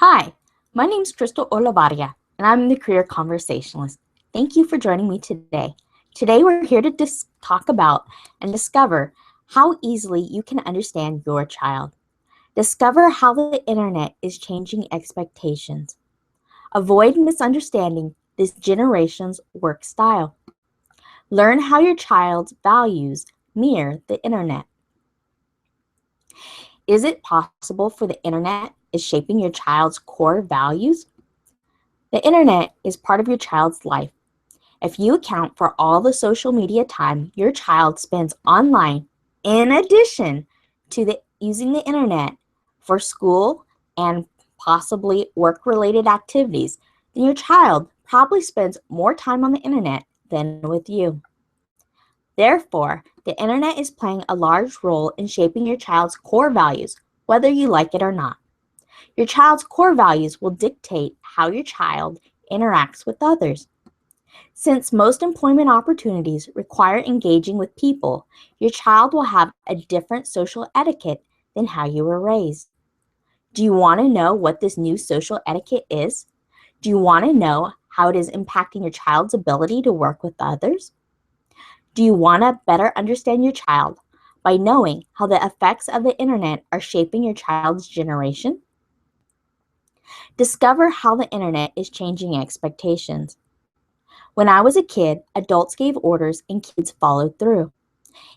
Hi, my name is Crystal Olavarria, and I'm the Career Conversationalist. Thank you for joining me today. Today, we're here to talk about and discover how easily you can understand your child. Discover how the internet is changing expectations. Avoid misunderstanding this generation's work style. Learn how your child's values mirror the internet. Is it possible for the internet is shaping your child's core values? The internet is part of your child's life. If you account for all the social media time your child spends online, in addition to using the internet for school and possibly work-related activities, then your child probably spends more time on the internet than with you. Therefore, the internet is playing a large role in shaping your child's core values, whether you like it or not. Your child's core values will dictate how your child interacts with others. Since most employment opportunities require engaging with people, your child will have a different social etiquette than how you were raised. Do you want to know what this new social etiquette is? Do you want to know how it is impacting your child's ability to work with others? Do you want to better understand your child by knowing how the effects of the internet are shaping your child's generation? Discover how the internet is changing expectations. When I was a kid, adults gave orders and kids followed through.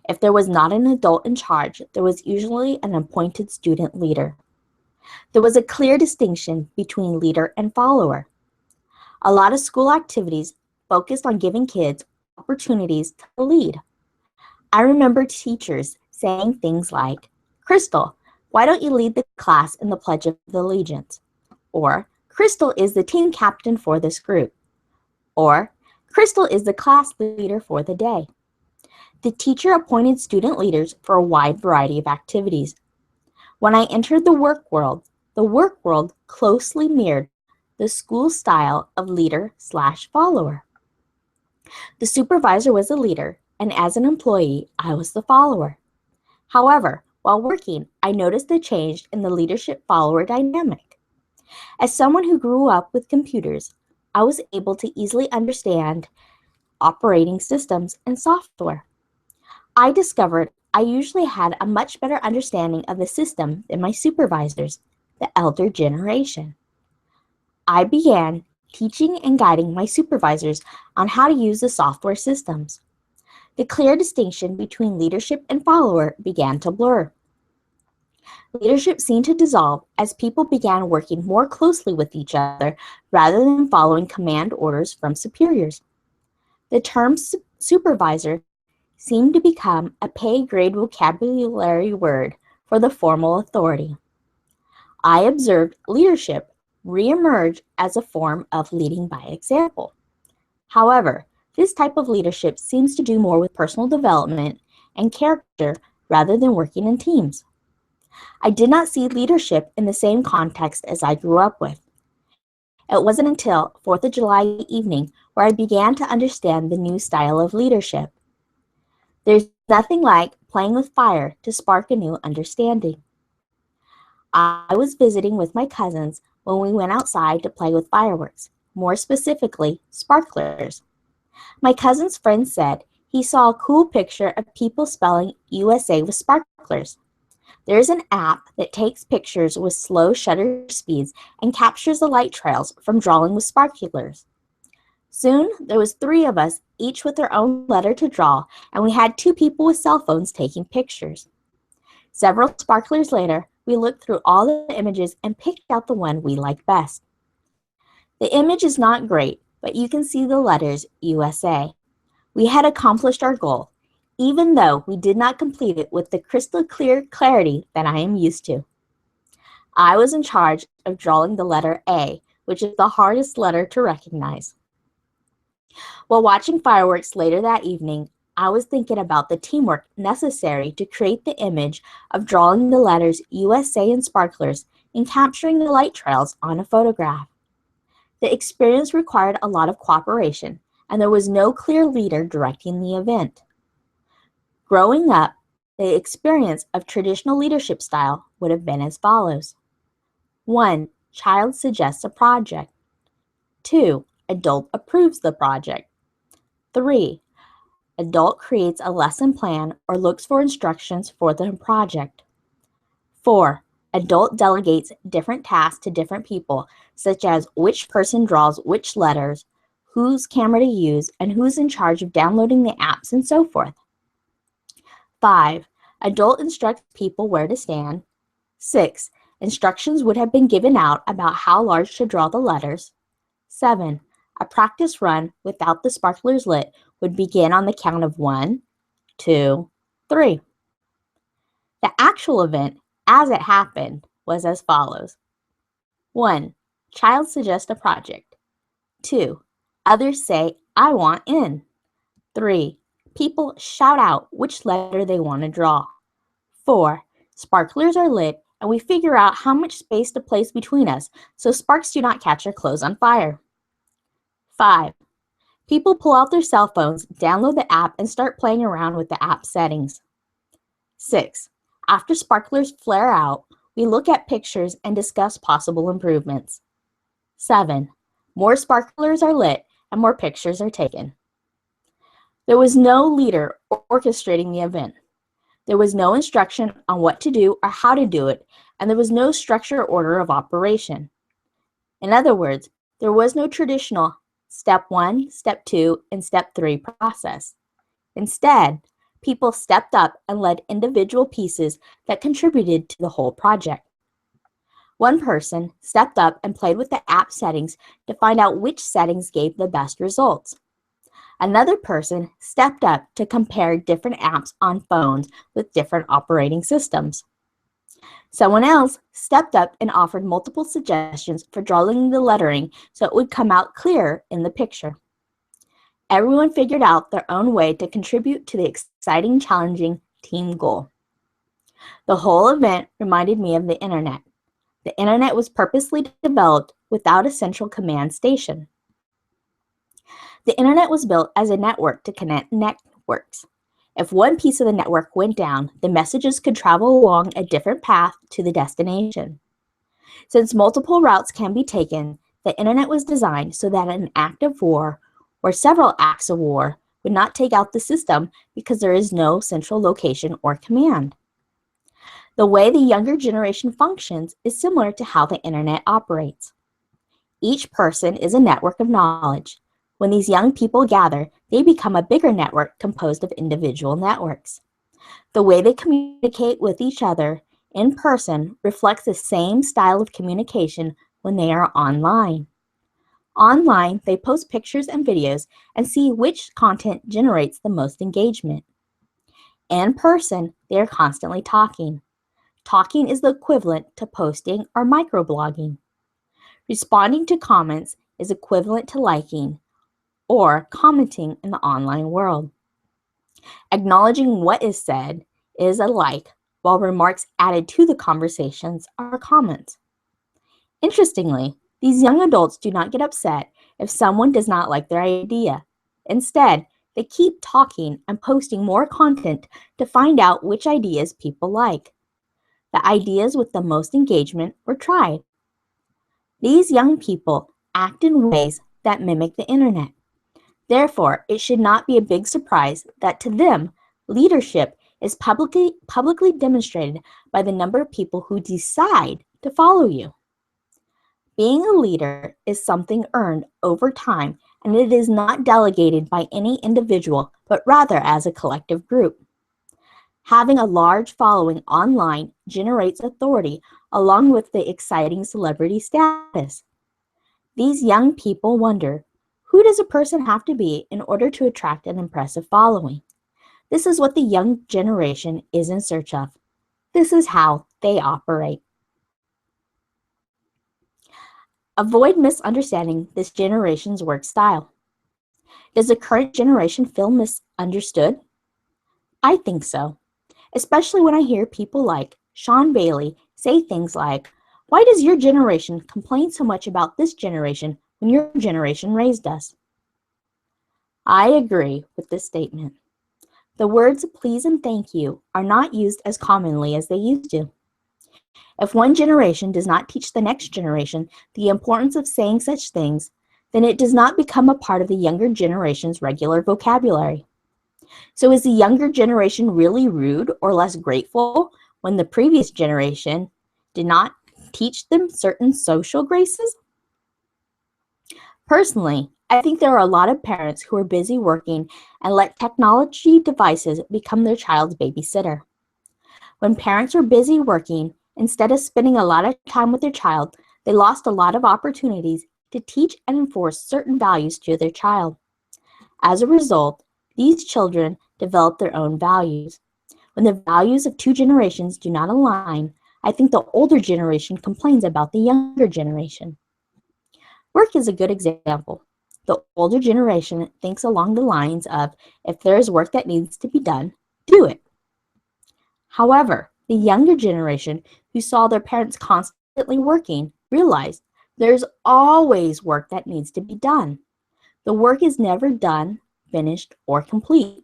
If there was not an adult in charge, there was usually an appointed student leader. There was a clear distinction between leader and follower. A lot of school activities focused on giving kids opportunities to lead. I remember teachers saying things like, "Crystal, why don't you lead the class in the Pledge of Allegiance?" Or, "Crystal is the team captain for this group." Or, "Crystal is the class leader for the day." The teacher appointed student leaders for a wide variety of activities. When I entered the work world closely mirrored the school style of leader/follower. The supervisor was the leader, and as an employee, I was the follower. However, while working, I noticed a change in the leadership-follower dynamic. As someone who grew up with computers, I was able to easily understand operating systems and software. I discovered I usually had a much better understanding of the system than my supervisors, the elder generation. I began teaching and guiding my supervisors on how to use the software systems. The clear distinction between leadership and follower began to blur. Leadership seemed to dissolve as people began working more closely with each other rather than following command orders from superiors. The term supervisor seemed to become a pay-grade vocabulary word for the formal authority. I observed leadership reemerge as a form of leading by example. However, this type of leadership seems to do more with personal development and character rather than working in teams. I did not see leadership in the same context as I grew up with. It wasn't until 4th of July evening where I began to understand the new style of leadership. There's nothing like playing with fire to spark a new understanding. I was visiting with my cousins when we went outside to play with fireworks, more specifically, sparklers. My cousin's friend said he saw a cool picture of people spelling USA with sparklers. There's an app that takes pictures with slow shutter speeds and captures the light trails from drawing with sparklers. Soon, there was 3 of us, each with their own letter to draw, and we had 2 people with cell phones taking pictures. Several sparklers later, we looked through all the images and picked out the one we liked best. The image is not great, but you can see the letters USA. We had accomplished our goal, even though we did not complete it with the crystal clear clarity that I am used to. I was in charge of drawing the letter A, which is the hardest letter to recognize. While watching fireworks later that evening, I was thinking about the teamwork necessary to create the image of drawing the letters USA in sparklers and capturing the light trails on a photograph. The experience required a lot of cooperation, and there was no clear leader directing the event. Growing up, the experience of traditional leadership style would have been as follows. 1. Child suggests a project. 2. Adult approves the project. 3. Adult creates a lesson plan or looks for instructions for the project. 4. Adult delegates different tasks to different people, such as which person draws which letters, whose camera to use, and who's in charge of downloading the apps, and so forth. 5. Adult instructs people where to stand. 6. Instructions would have been given out about how large to draw the letters. 7. A practice run without the sparklers lit would begin on the count of 1, 2, 3. The actual event, as it happened, was as follows. 1. Child suggests a project. 2. Others say, I want in. 3. People shout out which letter they want to draw. 4. Sparklers are lit and we figure out how much space to place between us so sparks do not catch our clothes on fire. 5. People pull out their cell phones, download the app, and start playing around with the app settings. 6. After sparklers flare out, we look at pictures and discuss possible improvements. 7. More sparklers are lit and more pictures are taken. There was no leader orchestrating the event. There was no instruction on what to do or how to do it, and there was no structure or order of operation. In other words, there was no traditional step 1, step 2, and step 3 process. Instead, people stepped up and led individual pieces that contributed to the whole project. One person stepped up and played with the app settings to find out which settings gave the best results. Another person stepped up to compare different apps on phones with different operating systems. Someone else stepped up and offered multiple suggestions for drawing the lettering so it would come out clear in the picture. Everyone figured out their own way to contribute to the exciting, challenging team goal. The whole event reminded me of the internet. The internet was purposely developed without a central command station. The internet was built as a network to connect networks. If one piece of the network went down, the messages could travel along a different path to the destination. Since multiple routes can be taken, the internet was designed so that an act of war or several acts of war would not take out the system because there is no central location or command. The way the younger generation functions is similar to how the internet operates. Each person is a network of knowledge. When these young people gather, they become a bigger network composed of individual networks. The way they communicate with each other in person reflects the same style of communication when they are online. Online, they post pictures and videos and see which content generates the most engagement. In person, they are constantly talking. Talking is the equivalent to posting or microblogging. Responding to comments is equivalent to liking or commenting in the online world. Acknowledging what is said is a like, while remarks added to the conversations are comments. Interestingly, these young adults do not get upset if someone does not like their idea. Instead, they keep talking and posting more content to find out which ideas people like. The ideas with the most engagement were tried. These young people act in ways that mimic the internet. Therefore, it should not be a big surprise that to them, leadership is publicly demonstrated by the number of people who decide to follow you. Being a leader is something earned over time, and it is not delegated by any individual, but rather as a collective group. Having a large following online generates authority along with the exciting celebrity status. These young people wonder, who does a person have to be in order to attract an impressive following? This is what the young generation is in search of. This is how they operate. Avoid misunderstanding this generation's work style. Does the current generation feel misunderstood? I think so, especially when I hear people like Sean Bailey say things like, "Why does your generation complain so much about this generation when your generation raised us?" I agree with this statement. The words please and thank you are not used as commonly as they used to. If one generation does not teach the next generation the importance of saying such things, then it does not become a part of the younger generation's regular vocabulary. So is the younger generation really rude or less grateful when the previous generation did not teach them certain social graces? Personally, I think there are a lot of parents who are busy working and let technology devices become their child's babysitter. When parents are busy working, instead of spending a lot of time with their child, they lost a lot of opportunities to teach and enforce certain values to their child. As a result, these children develop their own values. When the values of two generations do not align, I think the older generation complains about the younger generation. Work is a good example. The older generation thinks along the lines of, if there is work that needs to be done, do it. However, the younger generation, who saw their parents constantly working, realized there's always work that needs to be done. The work is never done, finished, or complete.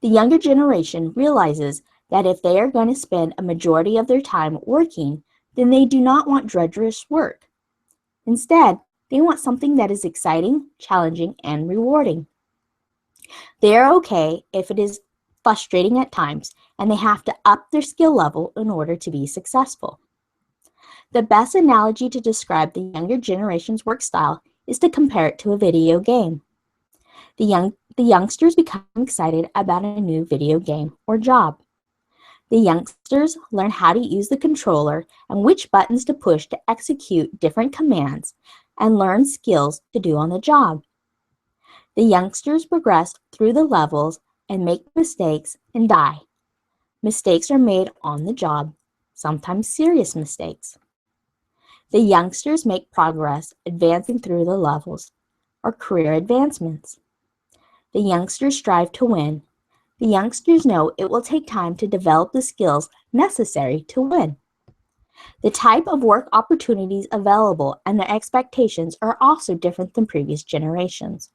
The younger generation realizes that if they are going to spend a majority of their time working, then they do not want drudgerous work. Instead, they want something that is exciting, challenging, and rewarding. They are okay if it is frustrating at times and they have to up their skill level in order to be successful. The best analogy to describe the younger generation's work style is to compare it to a video game. The youngsters become excited about a new video game or job. The youngsters learn how to use the controller and which buttons to push to execute different commands and learn skills to do on the job. The youngsters progress through the levels and make mistakes and die. Mistakes are made on the job, sometimes serious mistakes. The youngsters make progress advancing through the levels, or career advancements. The youngsters strive to win. The youngsters know it will take time to develop the skills necessary to win. The type of work opportunities available and their expectations are also different than previous generations.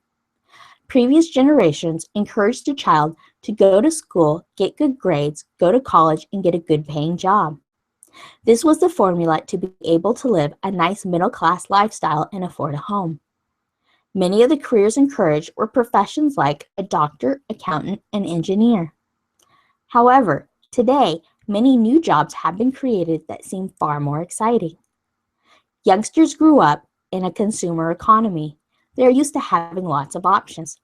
Previous generations encouraged a child to go to school, get good grades, go to college, and get a good paying job. This was the formula to be able to live a nice middle-class lifestyle and afford a home. Many of the careers encouraged were professions like a doctor, accountant, and engineer. However, today, many new jobs have been created that seem far more exciting. Youngsters grew up in a consumer economy. They are used to having lots of options.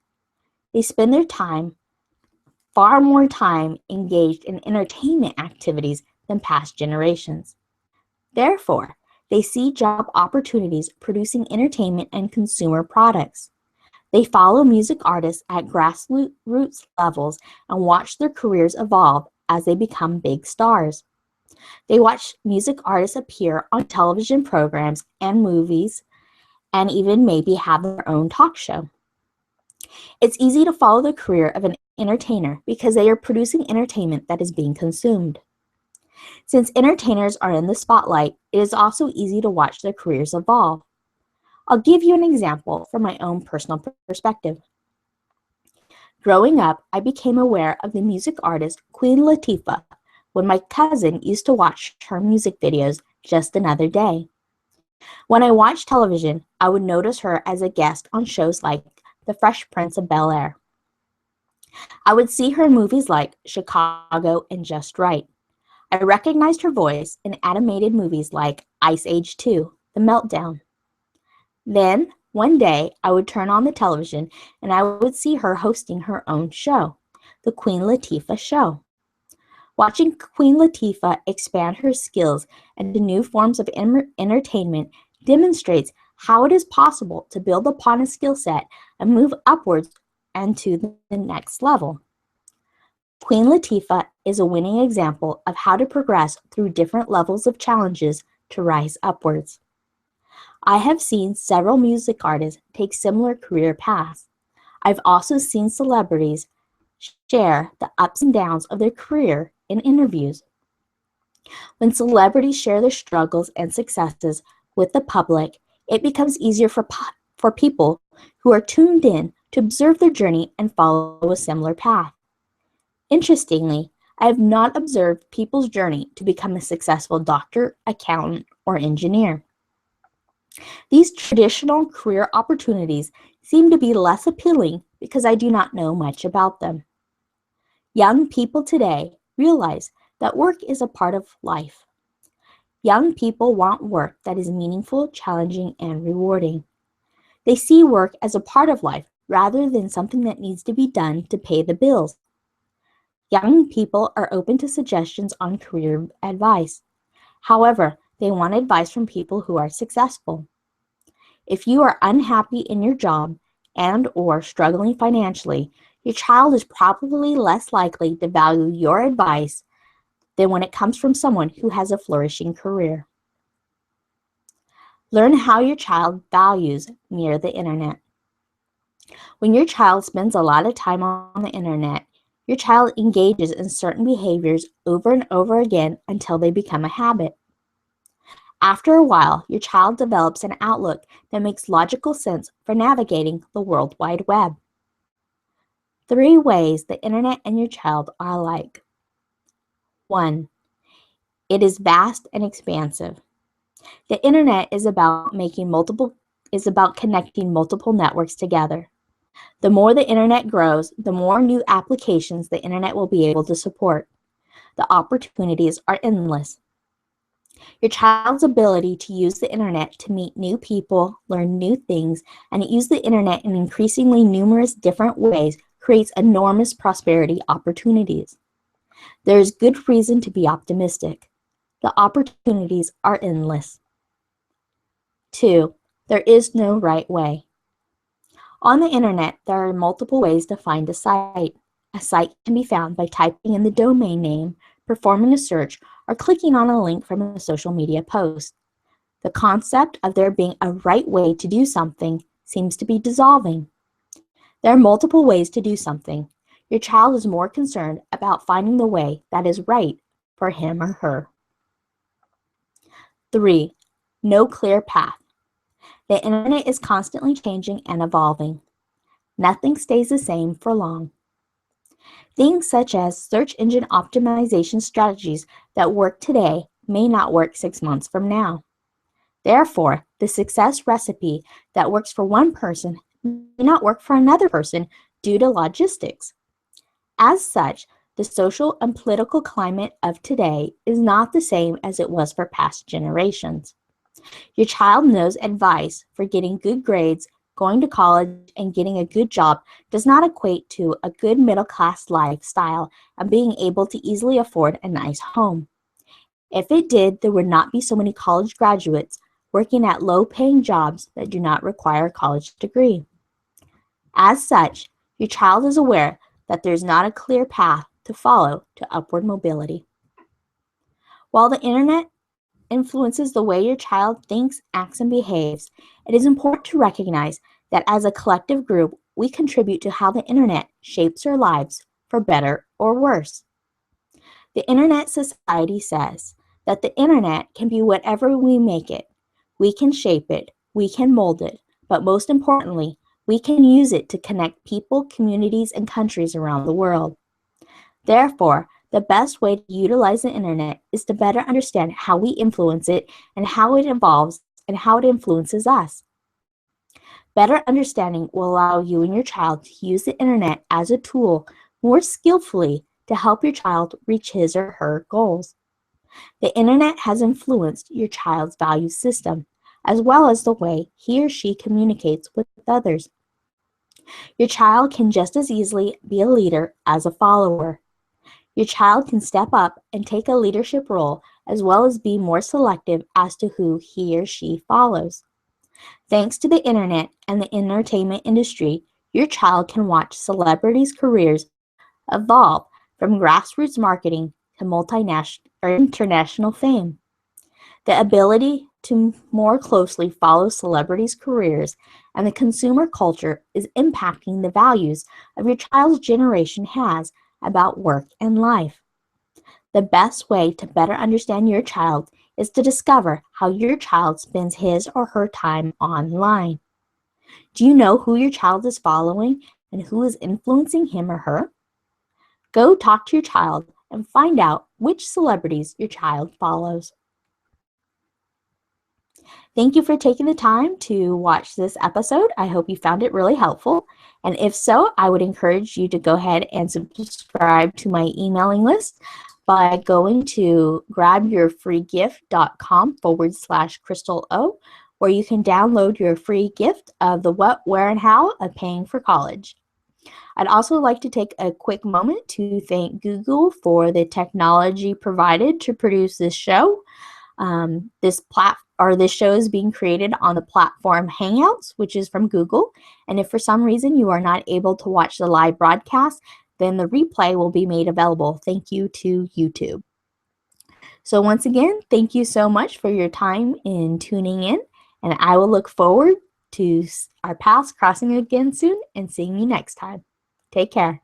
They spend their time, far more time, engaged in entertainment activities than past generations. Therefore, they see job opportunities producing entertainment and consumer products. They follow music artists at grassroots levels and watch their careers evolve as they become big stars. They watch music artists appear on television programs and movies and even maybe have their own talk show. It's easy to follow the career of an entertainer because they are producing entertainment that is being consumed. Since entertainers are in the spotlight, it is also easy to watch their careers evolve. I'll give you an example from my own personal perspective. Growing up, I became aware of the music artist Queen Latifah when my cousin used to watch her music videos just another day. When I watched television, I would notice her as a guest on shows like The Fresh Prince of Bel-Air. I would see her in movies like Chicago and Just Right. I recognized her voice in animated movies like Ice Age 2, The Meltdown. Then, one day, I would turn on the television and I would see her hosting her own show, The Queen Latifah Show. Watching Queen Latifah expand her skills into new forms of entertainment demonstrates how it is possible to build upon a skill set and move upwards and to the next level. Queen Latifah is a winning example of how to progress through different levels of challenges to rise upwards. I have seen several music artists take similar career paths. I've also seen celebrities share the ups and downs of their career in interviews. When celebrities share their struggles and successes with the public, it becomes easier for people who are tuned in to observe their journey and follow a similar path. Interestingly, I have not observed people's journey to become a successful doctor, accountant, or engineer. These traditional career opportunities seem to be less appealing because I do not know much about them. Young people today realize that work is a part of life. Young people want work that is meaningful, challenging, and rewarding. They see work as a part of life rather than something that needs to be done to pay the bills. Young people are open to suggestions on career advice. However, they want advice from people who are successful. If you are unhappy in your job and or struggling financially, your child is probably less likely to value your advice than when it comes from someone who has a flourishing career. Learn how your child values near the internet. When your child spends a lot of time on the internet, your child engages in certain behaviors over and over again until they become a habit. After a while, your child develops an outlook that makes logical sense for navigating the World Wide Web. 3 ways the internet and your child are alike. 1. It is vast and expansive. The internet is about connecting multiple networks together. The more the internet grows, the more new applications the internet will be able to support. The opportunities are endless. Your child's ability to use the internet to meet new people, learn new things, and use the internet in increasingly numerous different ways creates enormous prosperity opportunities. There is good reason to be optimistic. The opportunities are endless. 2. There is no right way. On the internet, there are multiple ways to find a site. A site can be found by typing in the domain name, performing a search, or clicking on a link from a social media post. The concept of there being a right way to do something seems to be dissolving. There are multiple ways to do something. Your child is more concerned about finding the way that is right for him or her. 3. No clear path. The internet is constantly changing and evolving. Nothing stays the same for long. Things such as search engine optimization strategies that work today may not work 6 months from now. Therefore, the success recipe that works for one person may not work for another person due to logistics. As such, the social and political climate of today is not the same as it was for past generations. Your child knows advice for getting good grades, going to college, and getting a good job does not equate to a good middle-class lifestyle and being able to easily afford a nice home. If it did, there would not be so many college graduates working at low-paying jobs that do not require a college degree. As such, your child is aware that there is not a clear path to follow to upward mobility. While the internet influences the way your child thinks, acts, and behaves, it is important to recognize that as a collective group, we contribute to how the internet shapes our lives for better or worse. The Internet Society says that the internet can be whatever we make it. We can shape it, we can mold it, but most importantly, we can use it to connect people, communities, and countries around the world. Therefore, the best way to utilize the internet is to better understand how we influence it and how it evolves and how it influences us. Better understanding will allow you and your child to use the internet as a tool more skillfully to help your child reach his or her goals. The internet has influenced your child's value system, as well as the way he or she communicates with others. Your child can just as easily be a leader as a follower. Your child can step up and take a leadership role as well as be more selective as to who he or she follows. Thanks to the internet and the entertainment industry, your child can watch celebrities' careers evolve from grassroots marketing to multinational or international fame. The ability to more closely follow celebrities' careers and the consumer culture is impacting the values of your child's generation has about work and life. The best way to better understand your child is to discover how your child spends his or her time online. Do you know who your child is following and who is influencing him or her? Go talk to your child and find out which celebrities your child follows. Thank you for taking the time to watch this episode. I hope you found it really helpful. And if so, I would encourage you to go ahead and subscribe to my emailing list by going to grabyourfreegift.com/Crystal O, where you can download your free gift of the What, Where, and How of Paying for College. I'd also like to take a quick moment to thank Google for the technology provided to produce this show. This show is being created on the platform Hangouts, which is from Google. And if for some reason you are not able to watch the live broadcast, then the replay will be made available. Thank you to YouTube. So once again, thank you so much for your time in tuning in, and I will look forward to our paths crossing again soon and seeing you next time. Take care.